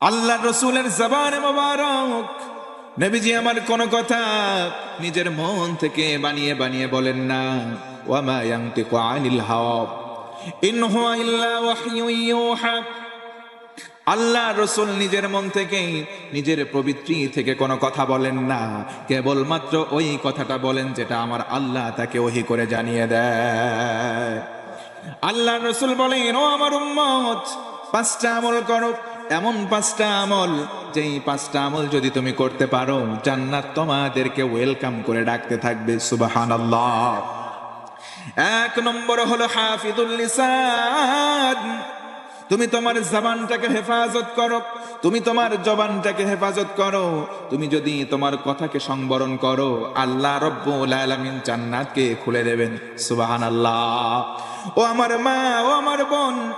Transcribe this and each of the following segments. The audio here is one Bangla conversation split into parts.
আল্লাহর রাসূলের জবানে মোবারক নবীজি আমার কোন কথা নিজের মন থেকে বানিয়ে বানিয়ে বলেন না। ওয়ামা ইয়ানতিকু আনিল হাওয়া ইন হুয়া ইল্লা ওয়াহয়ুন ইউহা। আল্লাহ রাসূল নিজের মন থেকে নিজের প্রবৃত্তি থেকে কোনো কথা বলেন না, কেবলমাত্র ওই কথাটা বলেন যেটা আমার আল্লাহ তাকে ওহী করে জানিয়ে দেয়। আল্লাহ রাসূল বলেন, ও আমার উম্মত, পাঁচটা আমল করো, এমন পাঁচটা আমল যেই পাঁচটা আমল যদি তুমি করতে পারো জান্নাত তোমাদেরকে ওয়েলকাম করে ডাকতে থাকবে। সুবহানাল্লাহ। এক নম্বর হলো হাফিজুল লিসান। তুমি তোমার জবানটাকে হেফাজত করো, তুমি তোমার জবানটাকে হেফাজত করো। তুমি যদি তোমার কথাকে সংবরণ করো আল্লাহ রব্বুল আলামিন জান্নাতকে খুলে দেবেন। সুবহানাল্লাহ। ও আমার মা, ও আমার বোন,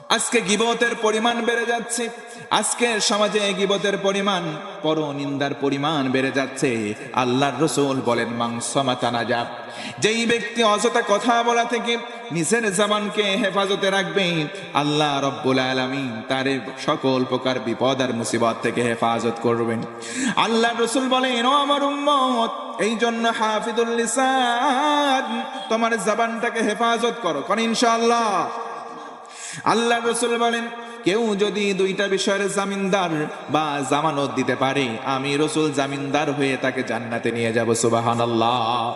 আজকে গীবতের পরিমাণ বেড়ে যাচ্ছে। আজকের সমাজে গীবতের পরিমাণ, পরনিন্দার পরিমাণ বেড়ে যাচ্ছে। আল্লাহর রাসূল বলেন, মান সামাতা নাজাব। যেই ব্যক্তি অযথা কথা বলা থেকে নিজের জবানকে হেফাজতে রাখবে আল্লাহ রব্বুল আলামিন তার সকল প্রকার বিপদ আর মুসিবত থেকে হেফাজত করবেন। আল্লাহর রাসূল বলেন, ও আমার উম্মত, এই জন্য হাফিজুল লিসান, তোমার জবানটাকে হেফাজত করো, কারণ ইনশাআল্লাহ আল্লাহ রাসূল বলেন, কেউ যদি দুইটা বিষয়ের জামিনদার বা জামানত দিতে পারে আমি রাসূল জামিনদার হয়ে তাকে জান্নাতে নিয়ে যাব। সুবহানাল্লাহ।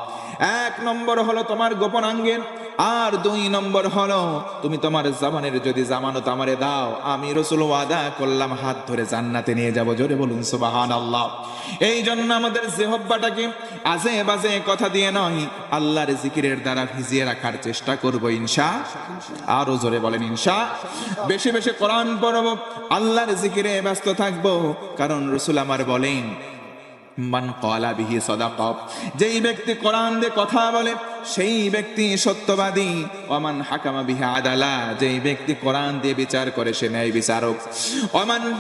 এক নম্বর হলো তোমার গোপন অঙ্গের, আর দুই নম্বর হলো তুমি তোমার জবানের যদি জামানত আমারে দাও আমি রাসূল ওয়াদা করলাম হাত ধরে জান্নাতে নিয়ে যাব। জোরে বলুন সুবহানাল্লাহ। এই জন্য আমাদের জিহ্বাটাকে আজে বাজে কথা দিয়ে নয় আল্লাহর জিকিরের দ্বারা ভিজিয়ে রাখার চেষ্টা করব ইনশাআল্লাহ। আরো জোরে বলেন ইনশাআল্লাহ। বেশি বেশি কোরআন পড়ব, আল্লাহর জিকিরে ব্যস্ত থাকব, কারণ রাসূল আমার বলেন, মান ক্বালা বিহি সাদাকা। যেই ব্যক্তি কোরআন দিয়ে কথা বলে সেই ব্যক্তি সত্যবাদী। ওমান হাকামা বিহি আদালা। যেই ব্যক্তি কোরআন দিয়ে বিচার করে সে ন্যায় বিচারক। ওমান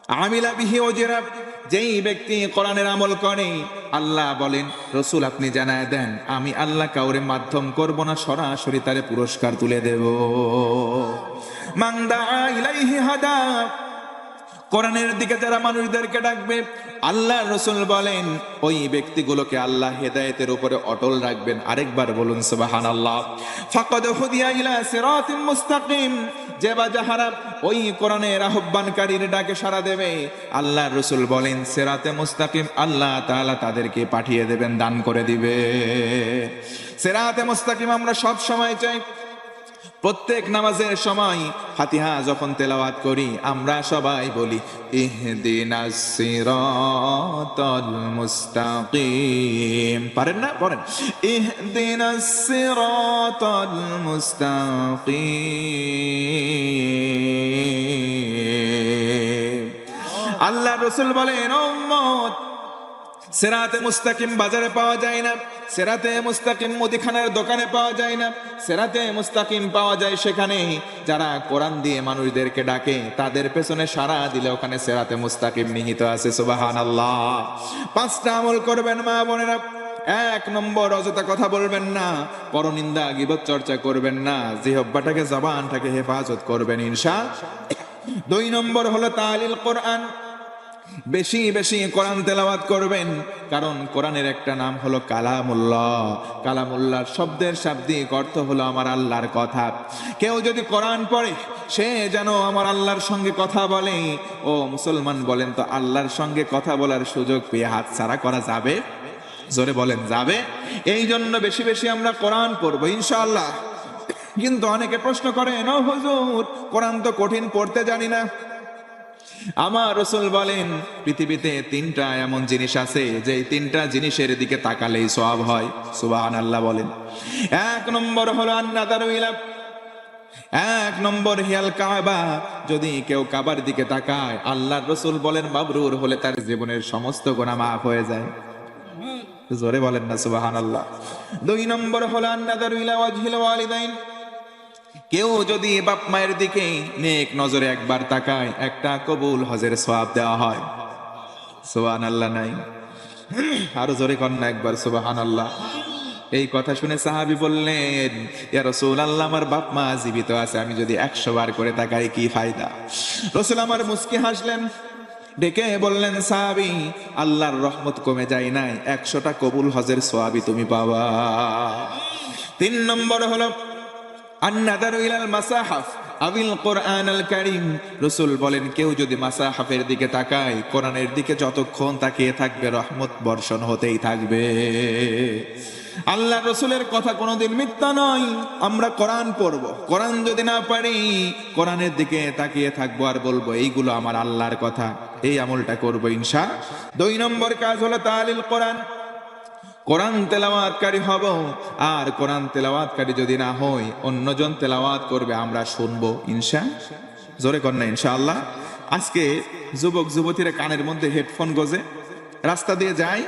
আমিলা বিহি উজরা। যেই ব্যক্তি কোরআনের আমল করে আল্লাহ বলেন, রাসূল আপনি জানায় দেন আমি আল্লাহ কাউরে মাধ্যম করব না, সরাসরি তারে পুরস্কার তুলে দেব। মান দাআ ইলাইহি হাদা। কোরআনের দিকে যারা মানুষদেরকে ডাকবে আল্লাহ রাসূল বলেন ওই ব্যক্তিগুলোকে আল্লাহ হেদায়েতের উপরে অটল রাখবেন। আরেকবার বলুন সুবহানাল্লাহ। ফাকাদ হুদিয়া ইলা সিরাতিম মুস্তাকিম। যে বা যাহারা ওই কোরআনের আহ্বানকারীর ডাকে সাড়া দেবে আল্লাহ রাসূল বলেন সিরাতে মুস্তাকিম আল্লাহ তাআলা তাদেরকে পাঠিয়ে দেবেন, দান করে দিবে। সিরাতে মুস্তাকিম আমরা সব সময় চাই। প্রত্যেক নামাজের সময় ফাতিহা যখন তেলাওয়াত করি আমরা সবাই বলি ইহদিনাস সিরাতাল মুস্তাকিম। পারেন না? পড়েন ইহদিনাস সিরাতাল মুস্তাকিম। আল্লাহ রাসূল বলেন, ও উম্মত, সিরাতে মুস্তাকিম বাজারে পাওয়া যায় না, সিরাতে মুস্তাকিম মুদিখানার দোকানে পাওয়া যায় না, সিরাতে মুস্তাকিম পাওয়া যায় সেখানে যারা কোরআন দিয়ে মানুষদেরকে ডাকে তাদের পেছনে সাড়া দিলে ওখানে সিরাতে মুস্তাকিম নিহিত আছে। সুবহানাল্লাহ। পাঁচটা আমল করবেন মা বোনেরা। এক নম্বর, অযথা কথা বলবেন না, পরনিন্দা গীবত চর্চা করবেন না, জিহ্বাটাকে জবানটাকে হেফাজত করবেন ইনশাআল্লাহ। দুই নম্বর হলো তালিল কোরআন। বেশি বেশি কোরআন তেলাওয়াত করবেন, কারণ কোরআনের একটা নাম হলো কালামুল্লাহ। কালামুল্লাহ শব্দের শাব্দিক অর্থ হলো আমার আল্লাহর কথা। কেউ যদি কোরআন পড়ে সে যেন আমার আল্লাহর সঙ্গে কথা বলে। ও মুসলমান বলেন তো, আল্লাহর সঙ্গে কথা বলার সুযোগ পেয়ে হাতছাড়া করা যাবে? জোরে বলেন যাবে? এই জন্য বেশি বেশি আমরা কোরআন পড়বো ইনশাআল্লাহ। কিন্তু অনেকে প্রশ্ন করেন, ও হুজুর কোরআন তো কঠিন, পড়তে জানি না। আমার রাসূল বলেন পৃথিবীতে তিনটা এমন জিনিস আছে যে তিনটা জিনিসের দিকে তাকালেই সওয়াব হয়। সুবহানাল্লাহ বলেন। এক নম্বর হলো আন-নাযারু ইলা। এক নম্বর হিয়াল কাবা। যদি কেউ কাবার দিকে তাকায় আল্লাহর রাসূল বলেন মাবরুর হলে তার জীবনের সমস্ত গুনাহ মাফ হয়ে যায়। জোরে বলেন না সুবহানাল্লাহ। দুই নম্বর হলো আন-নাযারু ইলা ওয়াজহিল ওয়ালিদাইন। কেউ যদি বাপ মায়ের দিকে নেক নজরে একবার তাকায় একটা কবুল হজের সওয়াব দেওয়া হয়। সুবহানাল্লাহ নাই? আরো জোরে কর না একবার সুবহানাল্লাহ। এই কথা শুনে সাহাবী বললেন, ইয়া রাসূলুল্লাহ, আমার বাপ মা জীবিত আছে, আমি যদি 100 বার করে তাকাই কি ফায়দা? রাসূল আমার মুস্কি হাসলেন, ডেকে বললেন, সাহাবী, আল্লাহর রহমত কমে যায় নাই, 100টা কবুল হজের সওয়াবই তুমি পাবা। 3 নম্বর হলো আন-নাযারু ইলাল মাসাহাফ আবিল কোরআনুল কারীম। রাসূল বলেন, কেউ যদি মাসাহাফের দিকে তাকায়, কোরআনের দিকে যতক্ষণ তাকিয়ে থাকবে, রহমত বর্ষণ হতেই থাকবে। আল্লাহ রসুলের কথা কোনোদিন মিথ্যা নয়। আমরা কোরআন পড়ব, কোরআন যদি না পারি, কোরআনের দিকে তাকিয়ে থাকবো আর বলবো এইগুলো আমার আল্লাহর কথা, এই আমলটা করবো ইনশাআল্লাহ। 2 নম্বর কাজ হলো তালিল কোরআন। কোরআন তেলাওয়াতকারী হব, আর কোরআন তেলাওয়াতকারী যদি না হই, অন্যজন তেলাওয়াত করবে, আমরা শুনবো ইনশাআল্লাহ। জোরে কর না ইনশাআল্লাহ। আজকে যুবক যুবতীরা কানের মধ্যে হেডফোন গজে রাস্তা দিয়ে যায়,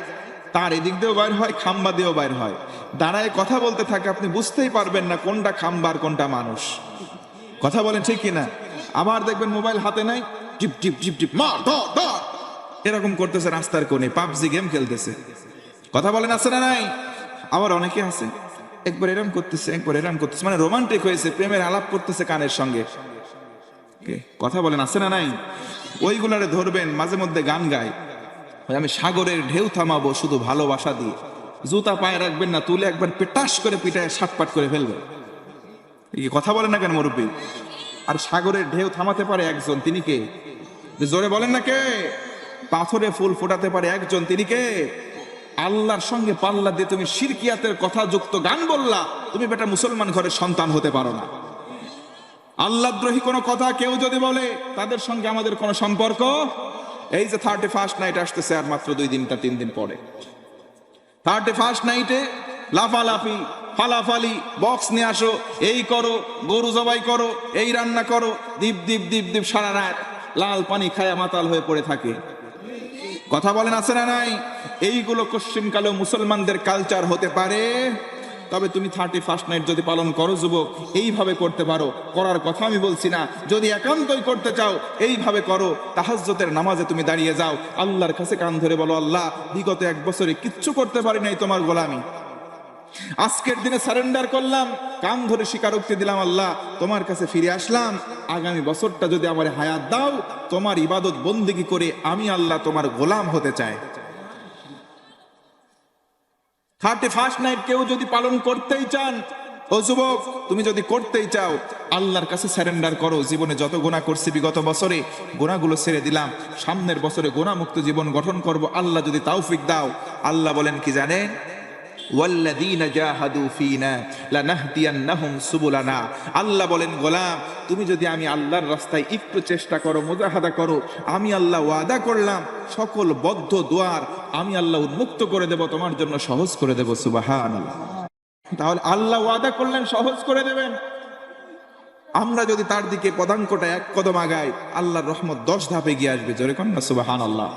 তার এদিক দিয়েও বাইর হয়, খাম্বা দিয়েও বাইর হয়, দাঁড়ায় কথা বলতে থাকে, আপনি বুঝতেই পারবেন না কোনটা খাম্বার কোনটা মানুষ। কথা বলেন ঠিক কিনা? আবার দেখবেন মোবাইল হাতে নাই, জিপ জিপ জিপ জিপ মার ধর ধর এরকম করতেছে, রাস্তার কোণে পাবজি গেম খেলতেছে। কথা বলেন আছে না নাই? আবার অনেকে আছে একবার এরম করতেছে, একবার এরম করতেছে, মানে রোমান্টিক হয়েছে, প্রেমের আলাপ করতেছে কানের সঙ্গে। কথা বলেন আছে না নাই? ওইগুলারে ধরবেন, মাঝে মধ্যে গান গায়, আমি সাগরের ঢেউ থামাবো শুধু ভালোবাসা দিয়ে, জুতা পায়ে রাখবেন না, তুলে একবার পেটাস করে পিটায় সাতপাট করে ফেলবে। কথা বলেন না কেন মুরব্বী? আর সাগরের ঢেউ থামাতে পারে একজন, তিনি কে? জোরে বলেন না কে? পাথরে ফুল ফোটাতে পারে একজন, তিনি কে? আল্লাহর সঙ্গে পাল্লা দিয়ে তুমি শিরকিয়াতের কথা যুক্ত গান বললা, তুমি বেটা মুসলমান ঘরের সন্তান হতে পারো না। আল্লাহদ্রোহী কোনো কথা কেউ যদি বলে, তাদের সঙ্গে আমাদের কোনো সম্পর্ক। এই যে 31st নাইট আসতেছে, আর মাত্র 2 দিন 3 দিন পরে 31st নাইটে লাফালাফি ফালাফালি, বক্স নিয়ে আসো, এই করো, গরু জবাই করো, এই রান্না করো, দীপ দীপ দীপ দীপ, সারা রাত লাল পানি খায়া মাতাল হয়ে পড়ে থাকে। কথা বলেন আছে না নাই? এইগুলো পশ্চিমকালেও মুসলমানদের কালচার হতে পারে। তবে তুমি 31st নাইট যদি পালন করো যুবক, এইভাবে করতে পারো, করার কথা আমি বলছি না, যদি একান্তই করতে চাও এইভাবে করো। তাহাজ্জুদের নামাজে তুমি দাঁড়িয়ে যাও, আল্লাহর কাছে কান ধরে বলো, আল্লাহ, বিগত 1 বছরে কিচ্ছু করতে পারি নাই তোমার গোলামি, আজকের দিনে সারেন্ডার করলাম, কান ধরে স্বীকারোক্তি দিলাম, আল্লাহ তোমার কাছে ফিরে আসলাম, আগামী বছরটা যদি আমার হায়াত দাও, তোমার ইবাদত বন্দেগী করে আমি আল্লাহ তোমার গোলাম হতে চাই। 31st নাইট কেউ যদি পালন করতেই চান, ও যুবক, তুমি যদি করতেই চাও, আল্লাহর কাছে সারেন্ডার করো। জীবনে যত গুনাহ করছি বিগত বছরে, গুনাহগুলো ছেড়ে দিলাম, সামনের বছরে গুনাহমুক্ত জীবন গঠন করব, আল্লাহ যদি তৌফিক দাও। আল্লাহ বলেন কি জানেন? ওয়াল্লাযীনা জাহাদু ফীনা লানাহদিয়ান্নাহুম সুবুলানা। আল্লাহ বলেন, গোলাম, তুমি যদি আমি আল্লাহর রাস্তায় একটু চেষ্টা করো, মুজাহাদা করো, আমি আল্লাহ ওয়াদা করলাম সকল বদ্ধ দুয়ার আমি আল্লাহ উন্মুক্ত করে দেব, তোমার জন্য সহজ করে দেব। সুবহানাল্লাহ। তাহলে আল্লাহ ওয়াদা করলেন সহজ করে দেবেন। আমরা যদি তার দিকে পদাঙ্কটা 1 কদম আগাই, আল্লাহর রহমত 10 ধাপে গিয়ে আসবে। জোরে কোন না সুবহানাল্লাহ।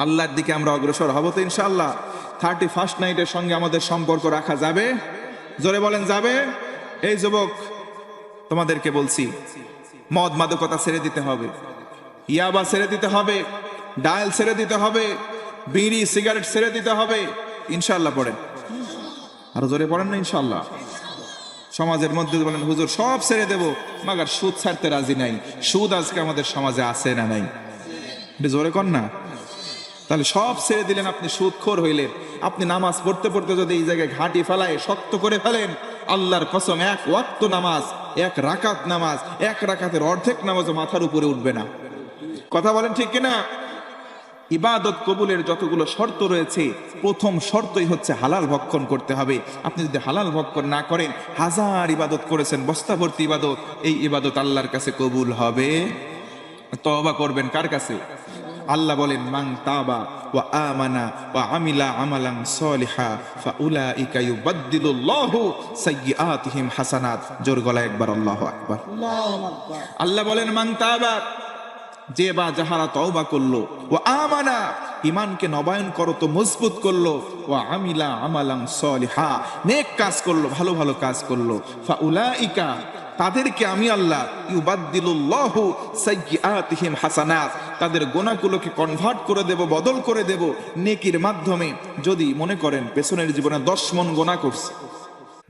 আল্লাহর দিকে আমরা অগ্রসর হব তো ইনশাআল্লাহ। 31st নাইটের সঙ্গে আমাদের সম্পর্ক রাখা যাবে? জোরে বলেন যাবে? এই যুবক, তোমাদেরকে বলছি, মদ মাদকতা ছেড়ে দিতে হবে, ইয়াবা ছেড়ে দিতে হবে, ডায়াল ছেড়ে দিতে হবে, বিড়ি সিগারেট ছেড়ে দিতে হবে ইনশাআল্লাহ। পড়েন, আরো জোরে পড়েন না ইনশাআল্লাহ। সমাজের মধ্যে বলেন, হুজুর সব ছেড়ে দেব, মাগার সুদ ছাড়তে রাজি নাই। সুদ আজকে আমাদের সমাজে আছে না নাই? জোরে কর না। তাহলে সব ছেড়ে দিলেন, আপনি সুদখোর হইলেন। আপনি নামাজ পড়তে পড়তে যদি এই জায়গায় ঘাঁটি ফেলায় শক্ত করে ফেলেন, আল্লাহর কসম, 1 ওয়াক্ত নামাজ, 1 রাকাত নামাজ, 1 রাকাতের অর্ধেক নামাজও মাথার উপরে উঠবে না। কথা বলেন ঠিক কিনা? ইবাদত কবুলের যতগুলো শর্ত রয়েছে, প্রথম শর্তই হচ্ছে হালাল ভক্ষণ করতে হবে। আপনি যদি হালাল ভক্ষণ না করেন, 1000 ইবাদত করেছেন, বস্তাভর্তি ইবাদত, এই ইবাদত আল্লাহর কাছে কবুল হবে? তওবা করবেন কার কাছে? আল্লাহ বলেন, মান তাবা ওয়া আমানা ওয়া আমিলা আমালান সলিহা ফাউলাইকা ইউবাদদিলুল্লাহু সাইয়্যাতিহিম হাসানাত। জোর গলায় একবার আল্লাহু আকবার। আল্লাহ বলেন, মান তাবা, যে বা যাহারা তওবা করলো, ওয়া আমানা, ঈমানকে নবায়ন করো তো মজবুত করলো, ওয়া আমিলা আমালান সলিহা, নেক কাজ করলো, ভালো ভালো কাজ করলো, ফাউলাইকা, তাদেরকে আমি আল্লাহ ইউবাদদিলুল্লাহু সাইয়্যাতিহিম হাসানাত, তাদের গুনাহগুলোকে কনভার্ট করে দেব, বদল করে দেব নেকির মাধ্যমে। যদি মনে করেন পেছনের জীবনে 10 মণ গুনাহ করছে,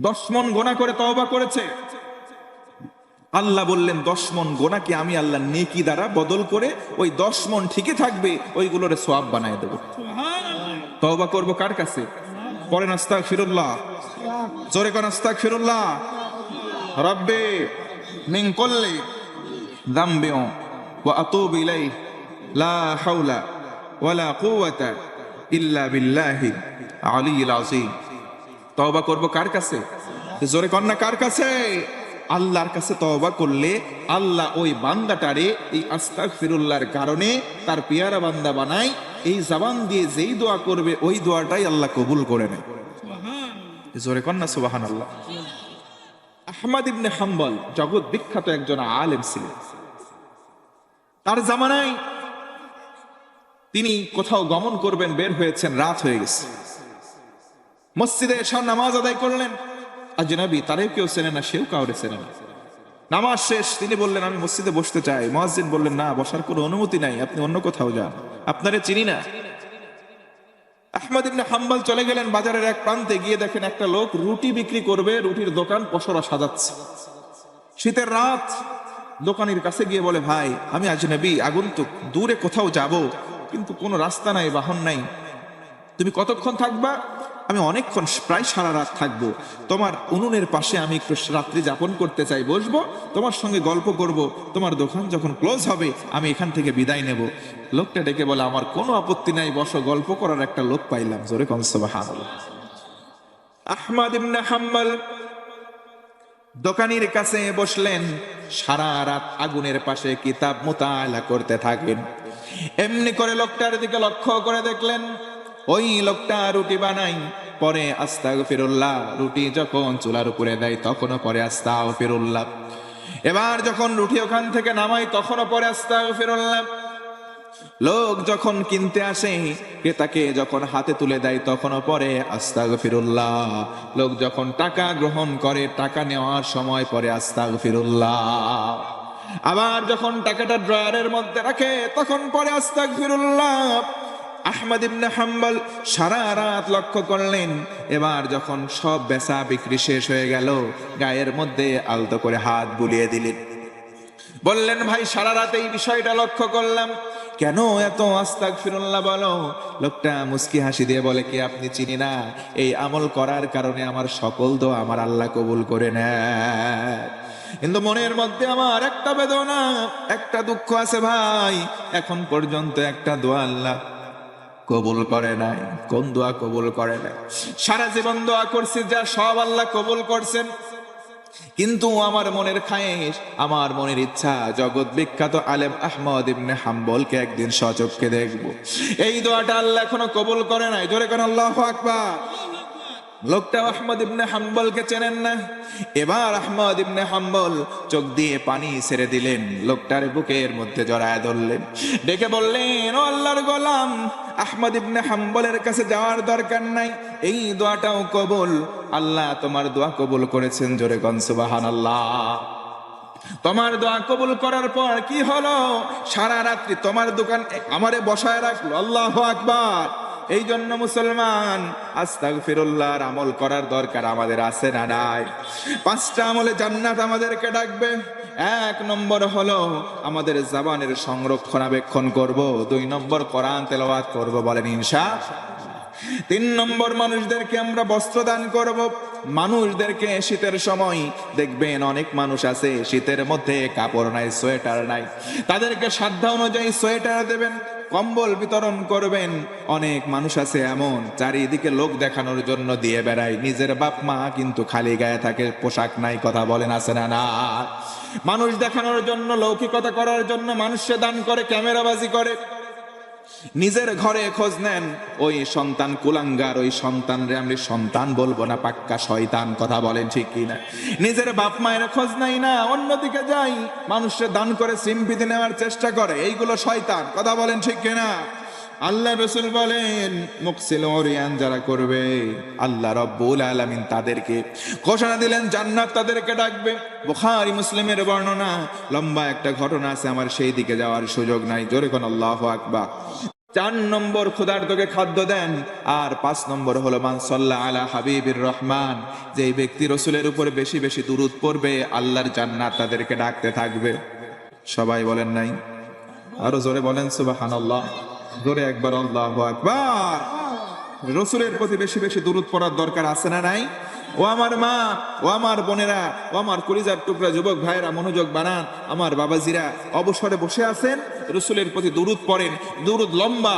10 মণ গুনাহ করে তওবা করেছে, আল্লাহ বললেন 10 মণ গুনাহকে আমি আল্লাহ নেকি দ্বারা বদল করে ওই 10 মণ ঠিকই থাকবে, ওইগুলোরে সওয়াব বানায় দেব। তওবা করব কার কাছে? পড়েন আস্তাগফিরুল্লাহ, জোরে কোন আস্তাগফিরুল্লাহ। রব্বি মিন কুল্লি যামবি ওয়া আতুবু ইলাইহি লা হাওলা ওয়ালা কুওয়াতা ইল্লা বিল্লাহি আলিয়্যিল আযীম। তওবা করব কার কাছে? জোরে কোন না কার কাছে? আল্লাহর কাছে তওবা করলে আল্লাহ ওই বান্দাটারে এই আস্তাগফিরুল্লাহর কারণে তার পেয়ারা বান্দা বানায়। এই জবান দিয়ে যেই দোয়া করবে ওই দোয়াটাই আল্লাহ কবুল করে নেয়। জোরে কোন না সুবহানাল্লাহ। আহমদ ইবনে হাম্বল জগৎ বিখ্যাত একজন আলেম ছিলেন। তার জামানায় তিনি কোথাও গমন করবেন, বের হয়েছেন, রাত হয়ে গেছে। মসজিদে এসে নামাজ আদায় করলেন। আজনবী, তারেও কেউ চেনে না, সেও কাউরে চেনে না। নামাজ শেষ, তিনি বললেন আমি মসজিদে বসতে চাই। মুয়াজ্জিন বললেন না, বসার কোনো অনুমতি নাই, আপনি অন্য কোথাও যান, আপনারে চিনি না। আহমদ ইবনে হাম্বল চলে গেলেন বাজারের এক প্রান্তে, গিয়ে দেখেন একটা লোক রুটি বিক্রি করবে, রুটির দোকান পসরা সাজাচ্ছে। শীতের রাত, দোকানের কাছে গিয়ে বলে ভাই আমি আজনবী, আগন্তুক, দূরে কোথাও যাব, কিন্তু কোনো রাস্তা নাই, বাহন নাই, তুমি কতক্ষণ থাকবা? আমি অনেকক্ষণ, প্রায় সারা রাত থাকবো। তোমার উনুনের পাশে আমি একটু রাত্রি যাপন করতে চাই, বসবো, তোমার সঙ্গে গল্প করব, তোমার দোকান যখন ক্লোজ হবে আমি এখান থেকে বিদায় নেব। লোকটা ডেকে বলে আমার কোনো আপত্তি নাই, বসো, গল্প করার একটা লোক পাইলাম। জোরে কোন সুবহানাল্লাহ। আহমদ ইবনে হাম্বল দোকানির কাছে বসলেন, সারা রাত আগুনের পাশে কিতাব মুতাআলা করতে থাকেন। এমনি করে লোকটার দিকে লক্ষ্য করে দেখলেন ওই লোকটা রুটি বানাই, পরে আস্তাগফিরুল্লাহ। রুটি যখন চুলার উপরে দেয় তখনও পরে আস্তাগফিরুল্লাহ। এবার যখন রুটি ওখান থেকে নামাই তখনও পরে আস্তাগফিরুল্লাহ। লোক যখন কিনতে আসে, ক্রেতাকে যখন হাতে তুলে দেয় তখনও পরে আস্তাগফিরুল্লাহ। লোক যখন টাকা গ্রহণ করে, টাকা নেওয়ার সময় পরে আস্তাগফিরুল্লাহ। আবার যখন টাকাটা ড্রয়ারের মধ্যে রাখে তখন পরে আস্তাগফিরুল্লাহ। আহমদ ইবনে হাম্বল সারা রাত লক্ষ্য করলেন। এবার যখন সব বেচা বিক্রি শেষ হয়ে গেল, গায়ের মধ্যে আলতো করে হাত বুলিয়ে দিলেন। বললেন ভাই সারা রাত এই বিষয়টা লক্ষ্য করলাম, কেন এত আস্তাগফিরুল্লাহ বলো? লোকটা মুস্কি হাসি দিয়ে বলে কি আপনি চিনি না, এই আমল করার কারণে আমার সকল দোয়া আমার আল্লাহ কবুল করে নেয়। কিন্তু মনের মধ্যে আমার একটা বেদনা, একটা দুঃখ আছে ভাই, এখন পর্যন্ত একটা দোয়া আল্লাহ কবুল করে নাই। কোন দোয়া কবুল করে নাই? সারা জীবন দোয়া করছি, যা সব আল্লাহ কবুল করছেন, কিন্তু আমার মনের খায়েশ, আমার মনের ইচ্ছা জগৎ বিখ্যাত আলেম আহমদ ইবনে হাম্বলকে একদিন সচক্ষে দেখব। এই দোয়াটা আল্লাহ এখনো কবুল করে নাই। জোরে কোন আল্লাহু আকবার। লোকটা আহমদ ইবনে হাম্বলকে চেনেন না। এবার আহমদ ইবনে হাম্বল চোখ দিয়ে পানি ছেড়ে দিলেন, লোকটার বুকের মধ্যে জড়ায় ধরলেন, ডেকে বললেন ও আল্লাহর গোলাম, আহমদ ইবনে হাম্বলের কাছে যাওয়ার দরকার নাই, এই দোয়াটাও কবুল। আল্লাহ তোমার দোয়া কবুল করেছেন। জোরে কোন সুবহানাল্লাহ। তোমার দোয়া কবুল করার পর কি হলো? সারা রাত্রি তোমার দোকান আমারে বসায় রাখলো। আল্লাহু আকবার। এই জন্য মুসলমান, আস্তাগফিরুল্লাহর আমল করার দরকার আমাদের আছে না নাই? 5টা আমলে জান্নাত আমাদেরকে ডাকবে। 1 নম্বর হলো আমাদের জবানের সংরক্ষণাবেক্ষণ করব। 2 নম্বর কোরআন তেলাওয়াত করব, বলেন ইনশাআল্লাহ। 3 নম্বর মানুষদেরকে আমরা বস্ত্র দান করব। মানুষদেরকে শীতের সময় দেখবেন অনেক মানুষ আছে শীতের মধ্যে কাপড় নাই, সোয়েটার নাই, তাদেরকে সাধ্য অনুযায়ী সোয়েটার দেবেন, কম্বল বিতরণ করবেন। অনেক মানুষ আছে এমন চারিদিকে লোক দেখানোর জন্য দিয়ে বেড়ায়, নিজের বাপ মা কিন্তু খালি গায়ে থাকে, পোশাক নাই। কথা বলেন আছে না না? মানুষ দেখানোর জন্য, লৌকিকতা করার জন্য মানুষে দান করে, ক্যামেরাবাজি করে। নিজের ঘরে খোঁজ নেন, ওই সন্তান কুলাঙ্গার, ওই সন্তানরে আমি সন্তান বলবো না, পাক্কা শয়তান। কথা বলেন ঠিক কিনা? নিজের বাপ মায়ের খোঁজ নাই না, অন্যদিকে যাই, মানুষের দান করে সিম্পিতি নেওয়ার চেষ্টা করে, এইগুলো শয়তান। কথা বলেন ঠিক কিনা? আল্লাহ রসুল বলেন মুকসিল ওরিয়ান যারা করবে আল্লাহ রব্বুল আলামিন তাদেরকে ঘোষণা দিলেন জান্নাত তাদেরকে ডাকবে। বুখারী মুসলিমের বর্ণনা, লম্বা একটা ঘটনা আছে, আমার সেই দিকে যাওয়ার সুযোগ নাই। জোরে কোন আল্লাহু আকবার। 4 নম্বর ক্ষুধার্তকে খাদ্য দেন, আর 5 নম্বর হলো মান সাল্লা আলা হাবিবির রহমান, যে ব্যক্তি রসুলের উপরে বেশি বেশি দুরূদ পড়বে আল্লাহর জান্নাত তাদেরকে ডাকতে থাকবে। সবাই বলেন নাই? আরো জোরে বলেন সুবহানাল্লাহ, জোরে একবার আল্লাহু আকবার। রসুলের প্রতি বেশি বেশি দুরূদ পড়ার দরকার আছে না নাই? ও আমার মা, ও আমার বোনেরা, ও আমার কলিজার টুকরা যুবক ভাইরা, মনোযোগ বানান। আমার বাবাজিরা অবসরে বসে আছেন, রসুলের প্রতি দুরূদ পড়েন। দুরূদ লম্বা,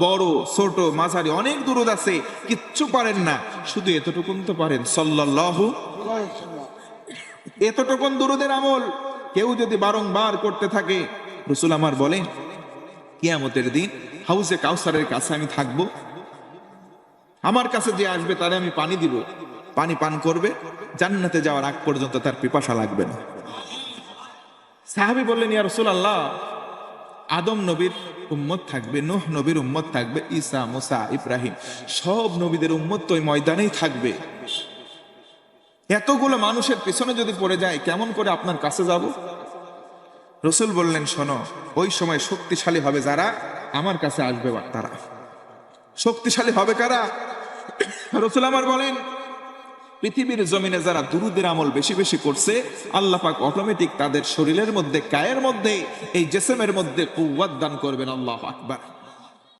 বড়, ছোট, মাঝারি, অনেক দুরূদ আছে, কিচ্ছু পারেন না, শুধু এতটুকুন তো পারেন, সাল্লাল্লাহু। এতটুকুন দুরূদের আমল কেউ যদি বারংবার করতে থাকে, রসুল আমার বলেন কিয়ামতের দিন হাউজে কাউসারের কাছে আমি থাকবো, আমার কাছে যে আসবে তারে আমি পানি দিব, পানি পান করবে, জান্নাতে যাওয়ার আগ পর্যন্ত তার পিপাসা লাগবে না। সাহাবী বললেন ইয়া রাসূলুল্লাহ, আদম নবীর উম্মত থাকবে, নূহ নবীর উম্মত থাকবে, ঈসা, মুসা, ইব্রাহিম, সব নবীদের উম্মত তো ওই ময়দানেই থাকবে, এতগুলো মানুষের পিছনে যদি পড়ে যায় কেমন করে আপনার কাছে যাব? রসুল বললেন শোনো, ওই সময় শক্তিশালী হবে যারা আমার কাছে আসবে, তারা শক্তিশালী হবে কারা? রসুল আমার বলেন পৃথিবীর জমিনে যারা দুরূদের আমল বেশি বেশি করছে, আল্লাহ পাক অটোমেটিক তাদের শরীরের মধ্যে, কায়ের মধ্যে, এই জিসমের মধ্যে কুওয়াত দান করবেন। আল্লাহু আকবার।